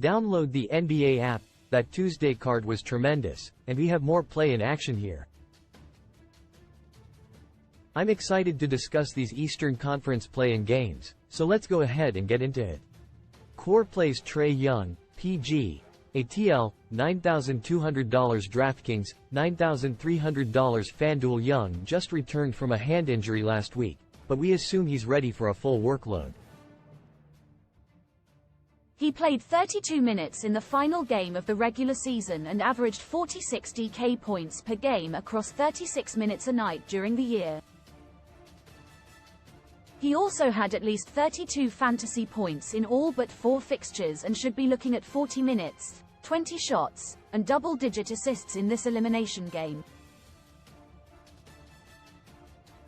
Download the NBA app. That Tuesday card was tremendous, and we have more play in action here. I'm excited to discuss these Eastern Conference play-in games, so let's go ahead and get into it. Core plays Trae Young, PG, ATL, $9,200 DraftKings, $9,300 FanDuel. Young just returned from a hand injury last week, but we assume he's ready for a full workload. He played 32 minutes in the final game of the regular season and averaged 46 DK points per game across 36 minutes a night during the year. He also had at least 32 fantasy points in all but 4 fixtures and should be looking at 40 minutes, 20 shots, and double-digit assists in this elimination game.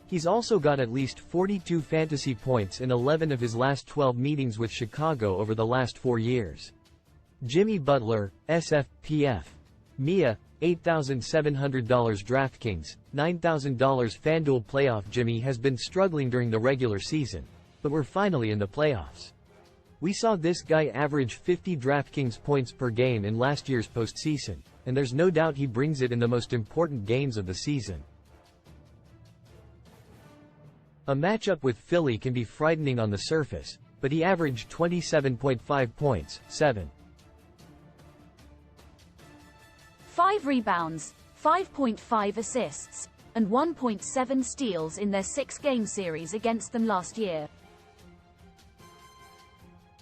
He's also got at least 42 fantasy points in 11 of his last 12 meetings with Chicago over the last 4 years. Jimmy Butler, SFPF. Mia, $8,700 DraftKings, $9,000 FanDuel. Playoff Jimmy has been struggling during the regular season, but we're finally in the playoffs. We saw this guy average 50 DraftKings points per game in last year's postseason, and there's no doubt he brings it in the most important games of the season. A matchup with Philly can be frightening on the surface, but he averaged 27.5 points, 7.5 rebounds, 5.5 assists, and 1.7 steals in their 6-game series against them last year.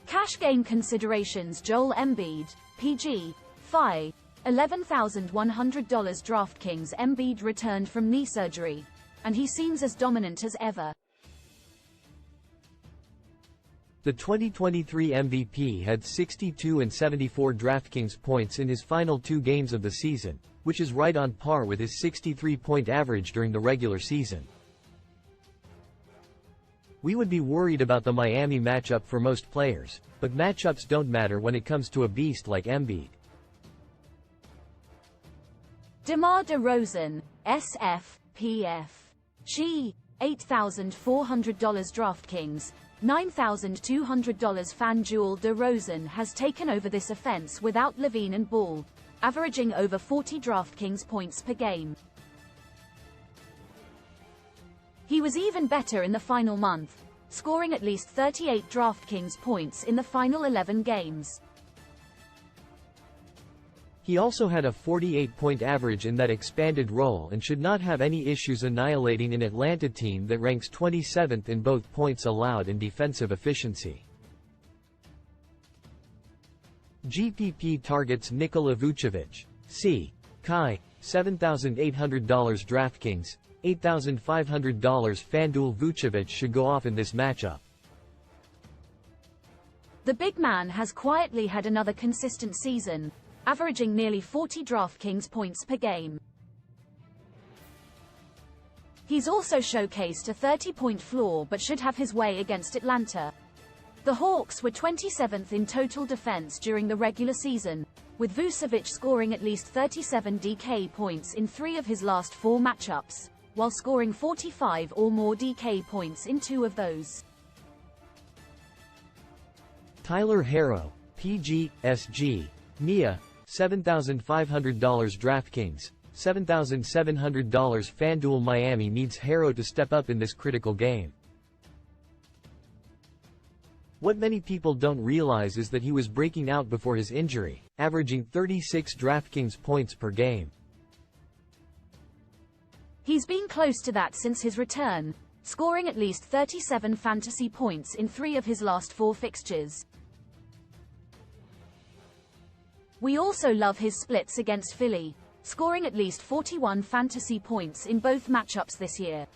Cash game considerations: Joel Embiid, PG, Phi, $11,100 DraftKings. Embiid returned from knee surgery, and he seems as dominant as ever. The 2023 MVP had 62 and 74 DraftKings points in his final 2 games of the season, which is right on par with his 63-point average during the regular season. We would be worried about the Miami matchup for most players, but matchups don't matter when it comes to a beast like Embiid. DeMar DeRozan, SFPF. She, $8,400 DraftKings, $9,200 FanDuel. DeRozan has taken over this offense without Levine and Ball, averaging over 40 DraftKings points per game. He was even better in the final month, scoring at least 38 DraftKings points in the final 11 games. He also had a 48-point average in that expanded role and should not have any issues annihilating an Atlanta team that ranks 27th in both points allowed and defensive efficiency. GPP targets Nikola Vucevic, C. Kai, $7,800 DraftKings, $8,500 FanDuel. Vucevic should go off in this matchup. The big man has quietly had another consistent season, averaging nearly 40 DraftKings points per game. He's also showcased a 30-point floor but should have his way against Atlanta. The Hawks were 27th in total defense during the regular season, with Vucevic scoring at least 37 DK points in 3 of his last 4 matchups, while scoring 45 or more DK points in 2 of those. Tyler Herro, PG, SG. Mia, $7,500 DraftKings, $7,700 FanDuel. Miami needs Herro to step up in this critical game. What many people don't realize is that he was breaking out before his injury, averaging 36 DraftKings points per game. He's been close to that since his return, scoring at least 37 fantasy points in 3 of his last 4 fixtures. We also love his splits against Philly, scoring at least 41 fantasy points in both matchups this year.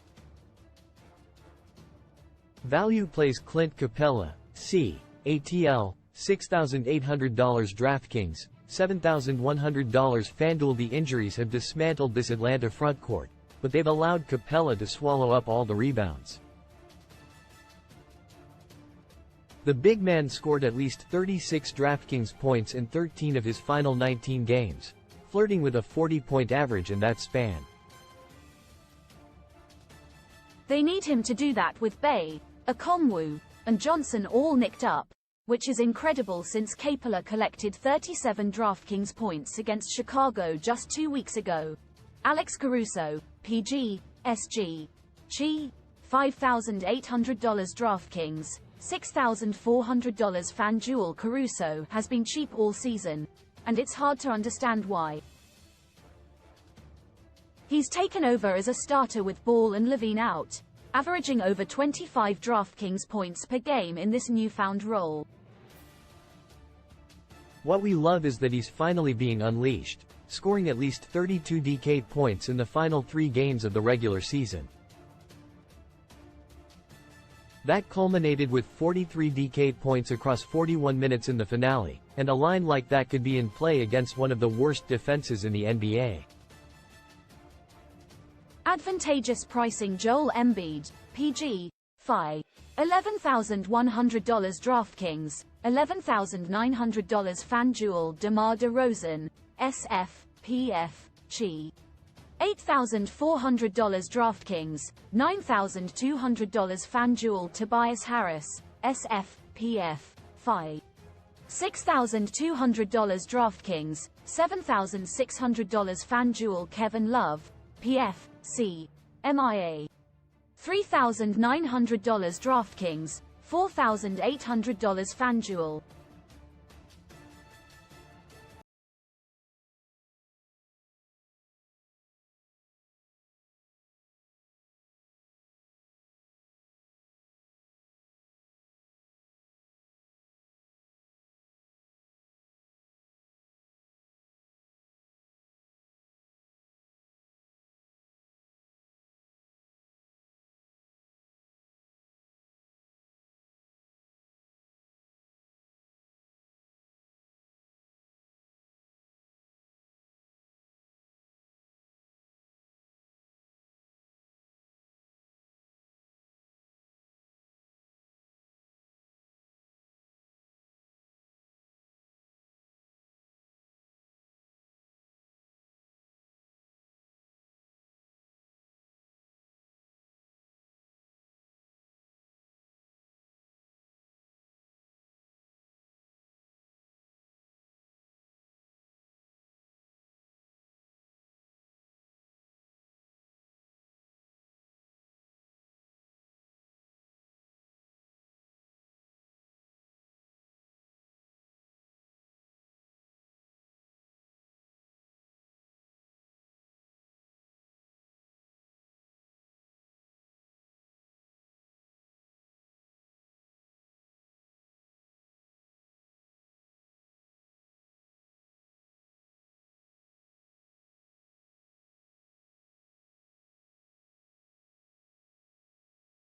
Value plays Clint Capella, C. ATL, $6,800 DraftKings, $7,100 FanDuel. The injuries have dismantled this Atlanta frontcourt, but they've allowed Capella to swallow up all the rebounds. The big man scored at least 36 DraftKings points in 13 of his final 19 games, flirting with a 40-point average in that span. They need him to do that with Bey, Okongwu, and Johnson all nicked up, which is incredible since Capela collected 37 DraftKings points against Chicago just 2 weeks ago. Alex Caruso, PG, SG. Chi. $5,800 DraftKings, $6,400 FanDuel. Caruso has been cheap all season, and it's hard to understand why. He's taken over as a starter with Ball and Levine out, averaging over 25 DraftKings points per game in this newfound role. What we love is that he's finally being unleashed, scoring at least 32 DK points in the final 3 games of the regular season. That culminated with 43 DK points across 41 minutes in the finale, and a line like that could be in play against one of the worst defenses in the NBA. Advantageous pricing. Joel Embiid, PG, Phi. $11,100 DraftKings, $11,900 FanDuel. DeMar DeRozan, SF, PF, Chi. $8,400 DraftKings, $9,200 FanDuel. Tobias Harris, SF, PF, Phi. $6,200 DraftKings, $7,600 FanDuel. Kevin Love, PF, C, MIA. $3,900 DraftKings, $4,800 FanDuel.